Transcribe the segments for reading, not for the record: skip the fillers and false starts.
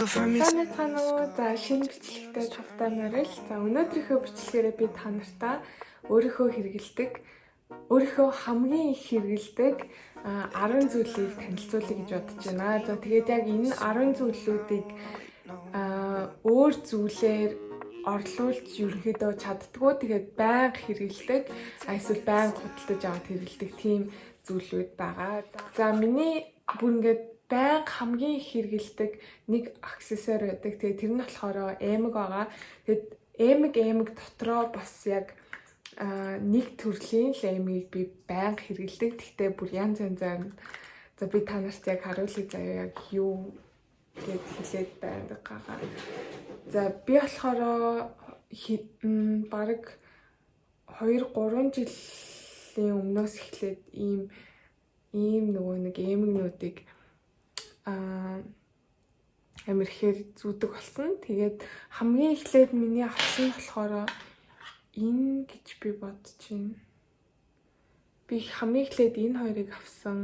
Сайн цаана уу. За шинэ бичлэгтэй тавтай морил. За өнөөдрийнхөө бичлэгээрээ би та нартай өөрийнхөө хамгийн их хэрэгэлдэг 10 зүйлийг танилцуулъя гэж бодож байна. За тэгээд яг энэ 10 зүйлүүдийг өөр зүйлээр орлуулж ерөнхийдөө чаддгүй. Тэгээд байнга хэрэгэлдэг, эсвэл байнга худалдаж аваад хэрэгэлдэг тийм зүйлүүд байгаа. За миний бүр ингээд байнга хамгийн их хэрэгэлдэг нэг аксессуар байдаг. Тэгээд тэр нь болохоор эмэг байгаа. Тэгээд эмэг дотроо бас яг нэг төрлийн л эмгийг би байнга хэрэгэлдэг. Гэхдээ бүр янз янзаар нь. За би та нарт яг харуулъя заяа яг юу гэд хэлээд байгаа. За би болохоор бараг 2-3 жилийн өмнөөс эхлээд ийм нөгөө нэг эмэгнүүдийг амир ихээр зүүдэг болсон. Тэгээд хамгийн эхлээд миний авсан нь болохоор энэ гэж би бодож байна. Би хамгийн эхлээд энэ хоёрыг авсан.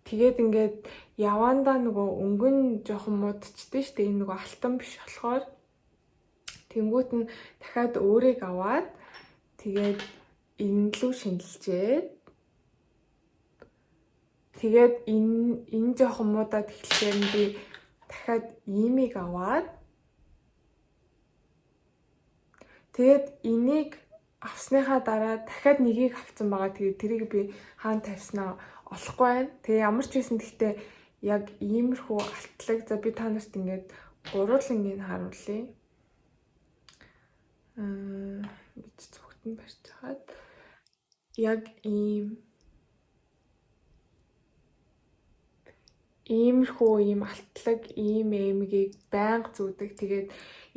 Тэгээд ингээд явандаа нөгөө өнгөн жоохон муудчихдээ штэ, энэ нөгөө алтан биш болохоор тэнгуут нь дахиад өөрийг аваад тэгээд энэ лүү шинжилжээ. Тэгээд энэ жоохон муудаад эхлэхээр би дахиад иймийг аваад тэгээд энийг авсныхаа дараа дахиад нэгийг авсан байгаа. Тэгээд тэрийг би хаана тавьснаа олохгүй байна. Тэгээ ямар ч байсан гэхдээ яг иймэрхүү алтлаг. За би та нарт ингээд гурвангийн харуулъя. Бид зүгтэн барьж хагаад яг иймэрхүү алтлаг эмгийг байнга зүүдэг. Тэгээд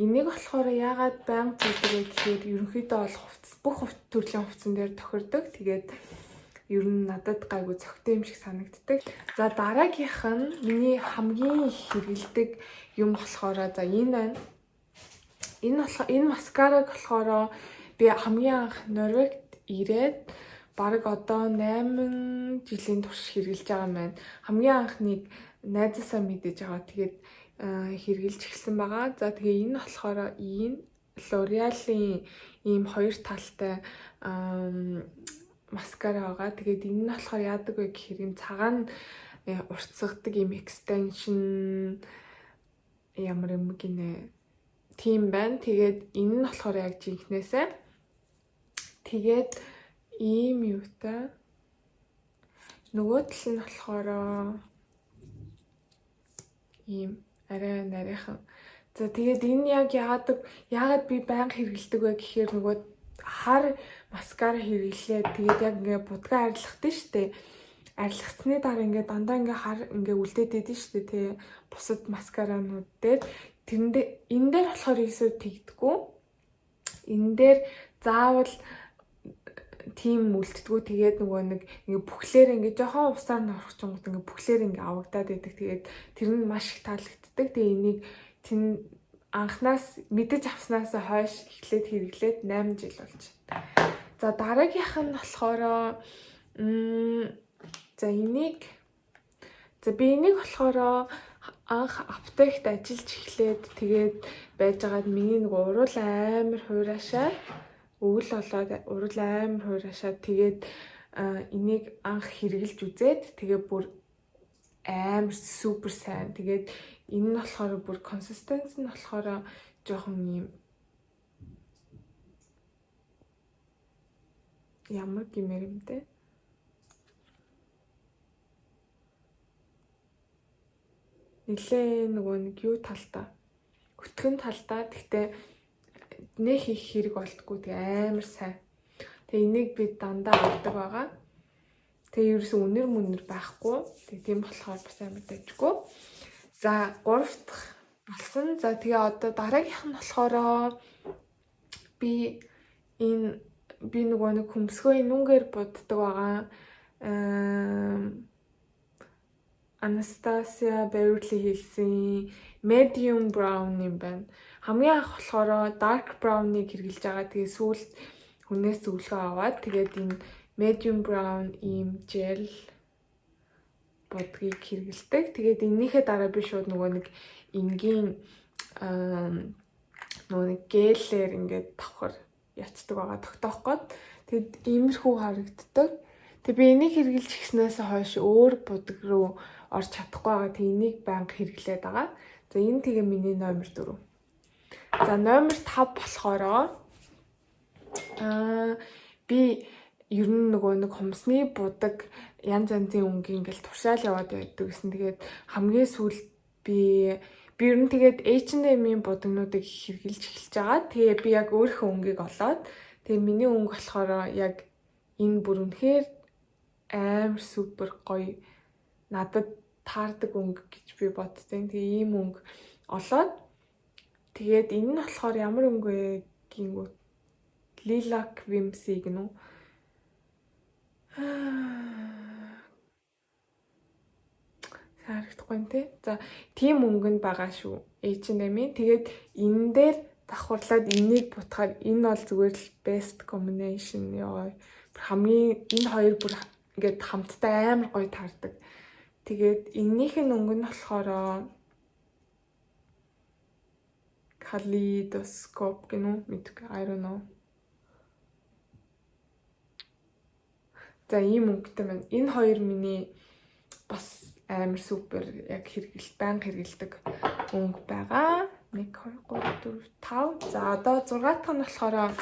энийг болохоор яагаад байнга зүүдэг вэ гэхээр ерөнхийдөө бол бүх төрлийн хувцсан дээр тохирдог. Тэгээд ер нь надад гайгүй цогтой юм шиг санагддаг. За дараагийнх нь миний хамгийн их хэрэгэлдэг юм болохоор за энэ байна. Энэ маскараг болохоор би хамгийн анх Норвегид ирээд бараг одоо 8 жилийн турш хэрэглэж байгаа юм байна. Хамгийн анхныг найзаасаа мэдээж байгаа. Тэгээд хэрэглэж эхэлсэн байгаа. За тэгээ энэ болохоор энэ L'Oreal-ийн ийм хоёр талтай маскара байгаа. Тэгээд энэ нь болохоор яадаг вэ гэхээр энэ цагаан уртсгадаг ийм extension ямар юм гинэ тийм байна. Тэгээд энэ нь болохоор яг жинхнээсээ тэгээд ийм юутай нөгөө тал нь болохоор ийм арай нарийнхан. За тэгээд энэ яг яагаад би байнга хэрэгэлдэг вэ гэхээр нөгөө хар маскара хэрэглээд тэгээд яг ингээ будгаа арилгадаг штэ. Арилгацсны дараа ингээ дандаа ингээ хар ингээ үлдээд идэв штэ тий. Бусад маскаранууд дээр энэ дээр болохоор ийсөө тэгдэггүй. Энэ дээр заавал тийм үлддэггүй. Тэгээд нөгөө нэг ингээ бүхлээр ингээ жоохон усаар нь орчихгонгод ингээ бүхлээр ингээ авагдаад байдаг. Тэгээд тэр нь маш их таалагддаг. Тэгээ энийг анханаас мэдэж авснаас хойш эхлээд хэрэглээд 8 жил болж байна. За дараагийнх нь болохоор би энийг болохоор анх аптект ажиллаж эхлээд тэгээд байжгаад миний нэг урал амар хуурашаа өвөл болоод урал амар хуурашаа тэгээд энийг анх хэрэглэж үзээд тэгээ бүр амар супер сайн. Тэгээд энэ нь болохоор бүр консистенц нь болохоор жоохон юм ямар гэмээр юм те. Нилээ нөгөө нэг юу талдаа өтгөн талдаа гэхдээ нэх их хэрэг болтгүй. Тэгээ амар сайн. Тэгээ энийг би дандаа авдаг байгаа. Тэгээ ерөөсөө үнэр байхгүй. Тэгээ тийм болохоор бас амар дайггүй. За 3 дахь болсон. За тэгээ одоо дараагийнх нь болохоор би нөгөө нэг хөмсгөө нүнгээр буддаг байгаа. Anastasia Beverly Hills-ийн medium brown юм байна. Хамгийн анх болохоор dark brown-ыг хэрэглэж байгаа. Тэгээ сүүлд хүнээс зөвлөгөө аваад тэгээд энэ medium brown ийм gel будгийг хэрэгэлдэг. Тэгээд энэнийхээ дараа би шууд нөгөө нэг энгийн нөгөө нэг гелээр ингээд давхар ячдаг байгаа тогтоох гээд тэгэд иймэрхүү харагддаг. Тэг би энийг хэрэглэж гиснээс хойш өөр будаг руу орж чадахгүй байгаа. Тэг энийг банк хэрэглээд байгаа. За энэ тэгээ миний номер 4. За номер 5 болохоор би ер нь нөгөө нэг хумсны будаг янз янзын өнгийн ингээл туршаал яваад байдаг гэсэн. Тэгээд хамгийн сүүлд би ер нь тэгээд H&M-ийн будагнуудыг хэрэглэж эхэлж байгаа. Тэгээ би яг өөрийнхөө өнгийг олоод тэгээ миний өнгө болохоор яг энэ бүр үнэхээр амар супер гоё надад таардаг өнгө гэж би бодсон. Тэгээ ийм өнгө олоод тэгээд энэ нь болохоор ямар өнгө вэ гингүү Lilac Whimsy гэнэ үү? Харагдахгүй нэ. За тийм өнгөнд байгаа шүү. H&M-ийн. Тэгээд энэ дээр давхарлаад энийг бутахаар энэ бол зүгээр л best combination ёо. Хамгийн энэ хоёр бүр ингээд хамтдаа амар гоё таардаг. Тэгээд энэнийх нь өнгө нь болохоор Kaleidoscope гэнэ үү? Мэдгүй. I don't know. За ийм өнгөтэй байна. Энэ хоёр миний бас амар супер яг банк хэрэгэлдэг өнгө байгаа. 1 2 3 4 5. За одоо 6 дахь нь болохоор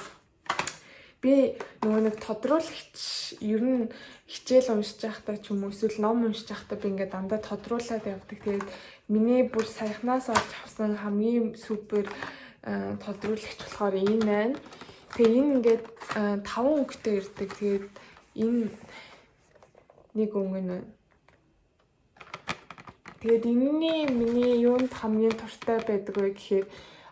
би нөгөө нэг тодруулагч ер нь хичээл уншиж байхдаа ч юм уу эсвэл ном уншиж байхдаа би ингээд дандаа тодруулаад явдаг. Тэгээд миний бүр саяхнаас олж авсан хамгийн супер тодруулагч болохоор энэ байна. Тэгээ энэ ингээд 5 өнгөтэй ирдэг. Тэгээд энэ нэг өнгө нь. Тэгээд энэний миний юунд хамгийн туртай байдаг вэ гэхээр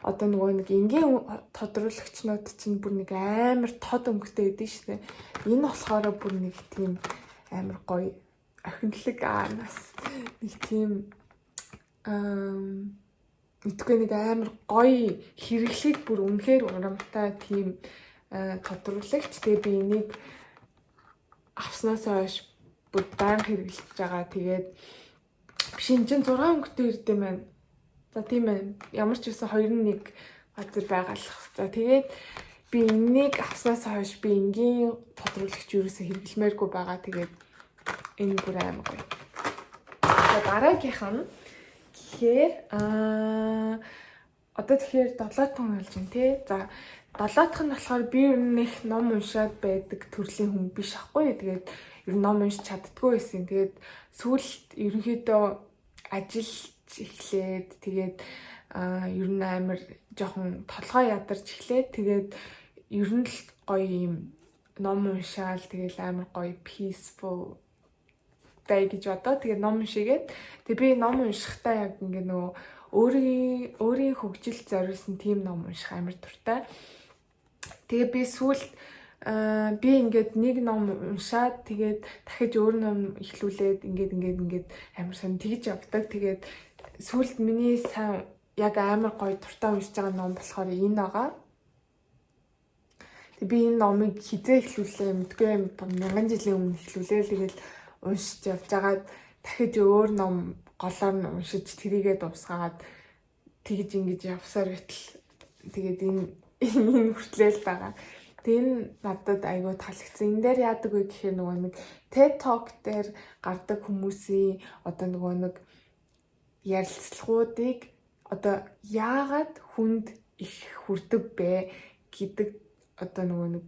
одоо нөгөө нэг энгийн тодруулагчнууд чинь бүр нэг амар тод өнгөтэй байдаг шүү дээ. Энэ болохоор бүр нэг тийм амар гоё охинлог нас нэг тийм мэдгүй нэг амар гоё хэрэглэхэд бүр үнэхээр урамтай тийм тодруулагч. Тэгээ би энийг авснаас хойш бүр банк хэрэглэж байгаа. Тэгээд шинж 6 өнгөтэй ирдэм байна. За тийм байна. Ямар ч үсэн 2-1 газар байгалах. За тэгээд би энийг авснаас хойш би энгийн тодруулагч юусоо хэрэглэмээргүй байгаа. Тэгээд энэ бүр амар гоё. За дараагийнх нь тэгэхээр одоо тэгэхээр 7 дахь нь болж байна тий. За 7 дахь нь болохоор би ер нь их ном уншаад байдаг төрлийн хүн биш аахгүй. Тэгээд ер нь ном уншиж чаддгүй байсан. Тэгээд сүүлд ерөнхийдөө ажиллаж эхлээд тэгээд ер нь амар жоохон толгой ядарч эхлээд тэгээд ер нь л гоё юм ном уншаал тэгээд амар гоё peaceful day гэж бодоо. Тэгээд ном уншигээд тэгээд би ном уншихтаа яг ингээ нөгөө өөрийн хөгжил зориулсан тийм ном унших амар дуртай. Тэгээ би сүүлд би ингээд нэг ном уншаад тэгээд дахиж өөр ном эхлүүлээд ингээд амар сон тэгж явдаг. Тэгээд сүүлд миний сайн яг амар гоё дуртай уншиж байгаа ном болохоор энэ байгаа. Тэг би энэ номыг хизээ эхлүүлээ мэдгүй 1000 жилийн өмнө эхлүүлээ. Тэгээд уншиж явж байгаад дахиж өөр ном голоор нь уншиж тэрийгээ дуусгаад тэгж ингэж явсаар байтал тэгээд энэ хүртлээл байгаа. Тэгээ энэ надад айгүй таалагдсан. Энэ дээр яадаг вэ гэхээр нөгөө нэг TED Talk дээр гардаг хүмүүсийн одоо нөгөө нэг ярилцлагуудыг одоо яагаад хүнд их хүрдэг бэ гэдэг одоо нөгөө нэг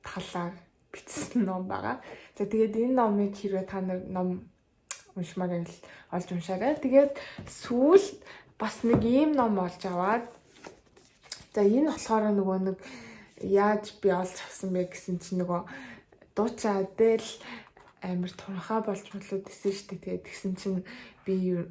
талаар бичсэн ном байгаа. За тэгээд энэ номыг хэрвээ та нар ном уншмаар байвал олж уншаарай. Тэгээд сүүлд бас нэг ийм ном олж аваад за энэ болохоор нөгөө нэг яаж би олж авсан бэ гэсэн чинь нөгөө дуучин Адел амар тунхаа болж болоод исэн шүү дээ. Тэгээд тэгсэн чинь би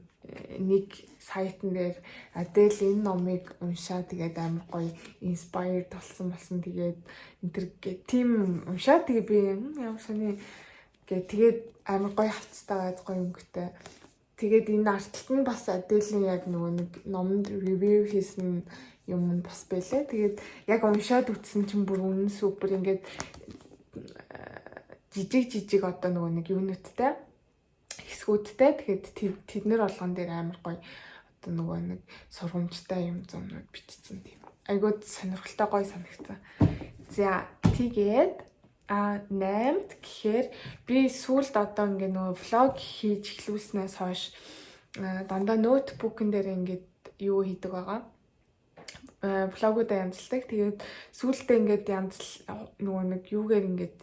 нэг сайтн дээр Адел энэ номыг уншаа тэгээд амар гоё inspired болсон. Тэгээд энэ тийм уншаа тэгээд би ямар сони тэгээд амар гоё хавцтай гоё өнгөтэй. Тэгээд энэ артталт нь бас Аделийн яг нөгөө нэг номонд ревю хийсэн юм бас байлаа. Тэгээд яг уншаад үтсэн чинь бүр үнэн супер ингээд жижиг одоо нөгөө нэг юунуудтай хэсгүүдтэй. Тэгээд тэднэр болгон дээр амар гоё одоо нөгөө нэг сургамжтай юм зурнууд бичсэн тийм. Айгуу сонирхолтой гоё санагдсан. За тэгээд 8-д гэхээр би сүүлд одоо ингээ нөгөө влог хийж эхлүүлснээс хойш дандаа ноутбукн дээр ингээд юу хийдэг байгаа. Влогуудаа янзалдаг. Тэгээд сүүлдээ ингээд нөгөө нэг юугээр ингээд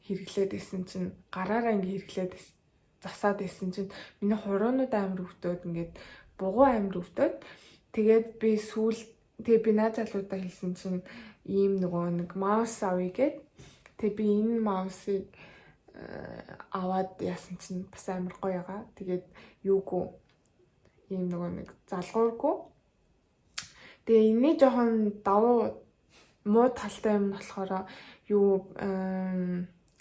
хэрэглээд исэн чинь гараараа ингээд хэрэглээд засаад исэн чинь миний хуруунууд амар өвдөд ингээд бугуу амар өвдөд. Тэгээд би наад залуудаа хэлсэн чинь ийм нөгөө нэг маус авъя гэд. Тэгээ би энэ маусыг аваад яасан чинь бас амар гоё байгаа. Тэгээд юугүй ийм нөгөө нэг залгуургүй. Тэгээ энэ жоохон давуу муу талтай юм болохоор юу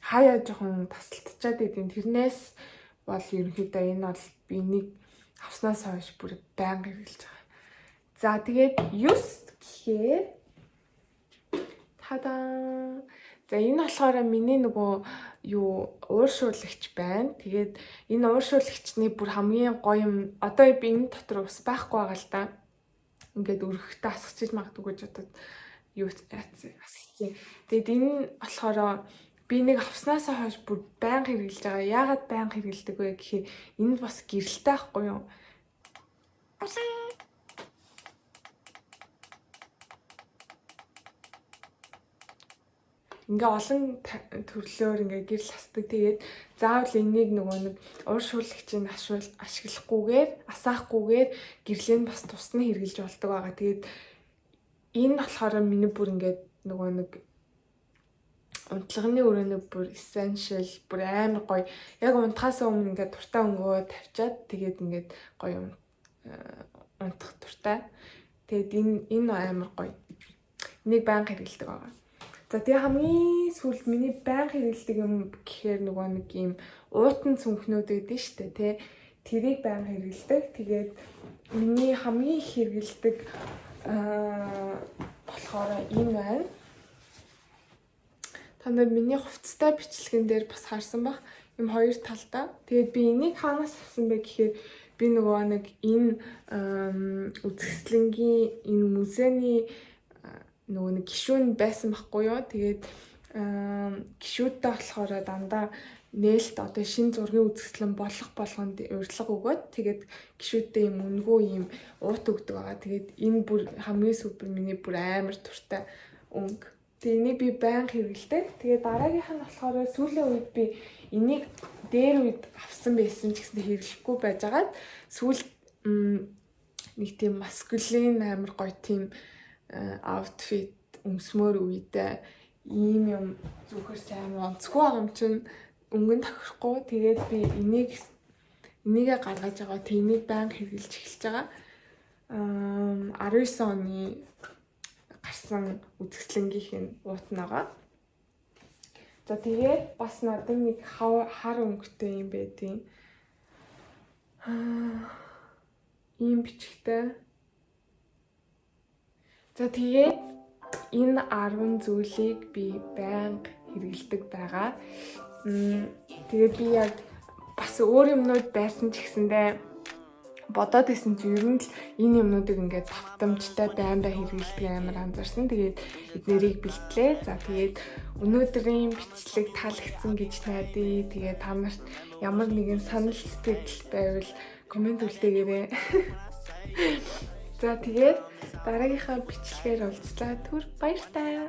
хаяа жоохон тасалдчаад идэв. Тэрнээс бол ерөнхийдөө энэ бол би энийг авснаас хойш бүр байнга хэрэглэж байгаа. За тэгээд 9 гэхээр тадаа. За энэ болохоор миний нөгөө ууршуулагч байна. Тэгээд энэ ууршуулагчны бүр хамгийн гоё юм. Одоо би энэ дотор ус байхгүй байгаа л да. Ингээд өргөхтэй асгачиж магадгүй гэж бодоод асгацیں۔ Тэгээд энэ болохоор би нэг авснаас хойш бүр байнга хэрэглэж байгаа. Яагаад байнга хэрэглэдэг вэ гэхээр энэ бас гэрэлтэй байхгүй юу? Ингээ олон төрлөөр ингээ гэрэл хасдаг. Тэгээд заавал энийг нөгөө нэг ууршуулагчийг ашиглахгүйгээр, асаахгүйгээр гэрлийн бас тусна хэрглэж болдог байгаа. Тэгээд энэ болохоор миний бүр ингээд нөгөө нэг унтлагын өрөөний бүр essential, бүр амар гоё. Яг унтахаас өмнө ингээд туртаа өнгөө тавьчаад тэгээд ингээд гоё унтах туртаа. Тэгээд энэ амар гоё. Энийг байнга хэрэглэдэг байгаа. За тэгээ хамгийн сүүлд миний байнга хэрэглэдэг юм гэхээр нөгөө нэг юм уутан цүнхнүүд гэдэг нь шүү дээ, тий. Тэрийг байнга хэрэглэдэг. Тэгээд миний хамгийн их хэрэглэдэг болохоор энэ байна. Та нар миний хувцастай бичлэгэн дээр бас харсан бах юм хоёр талдаа. Тэгээд би энийг хаанаас авсан бэ гэхээр би нөгөө нэг энэ үзэсгэлэнгийн энэ музейний нөгөө нэг гишүүн байсан байхгүй юу. Тэгээд гишүүдтэй болохоор дандаа нээлт одоо шинэ зургийн үзэсгэлэн болох болгонд урилга өгөөд тэгээд гишүүдтэй юм үнэгүй юм уут өгдөг байгаа. Тэгээд энэ бүр хамгийн супер миний бүр амар туртай өнгө. Тэгээд энийг би байнга хэрэглэдэг. Тэгээд дараагийнх нь болохоор сүүлийн үед би энийг дээр үед авсан байсан ч гэсэн хэрэглэхгүй байжгаад сүүл нэг тийм маскулин амар гоё тийм outfit өмсмөр үедээ ийм юм зүгэр сайн онцгүй байгаа юм чинь өнгөнд тохирохгүй. Тэгээд би энийгээ гаргаж байгаа. Тэнийг байнга хэрэглэж эхэлж байгаа. 19 оны гарсан үзэсгэлэнгийнх уутнагаа. За тэгээд бас надад нэг хар өнгөтэй юм байдیں۔ Ийм бичгтэй. За тэгээд энэ 10 зүйлийг би байнга хэрэглэдэг байгаа. Тэгээд би яг бас өөр юмнууд байсан ч гэсэндээ бодоод исэн чи ер нь л энэ юмнуудыг ингээд давтамжтай байнга хэрэглэдэг амар анзаарсан. Тэгээд эднэрийг бэлтлээ. За тэгээд өнөөдрийн бичлэг таалагдсан гэж найдаа. Тэгээд та нарт ямар нэгэн санал сэтгэл байвал комент үлдээгээрэй. За тэгээд дараагийнхаа бичлэгээр уулзлаа. Түр баяртай.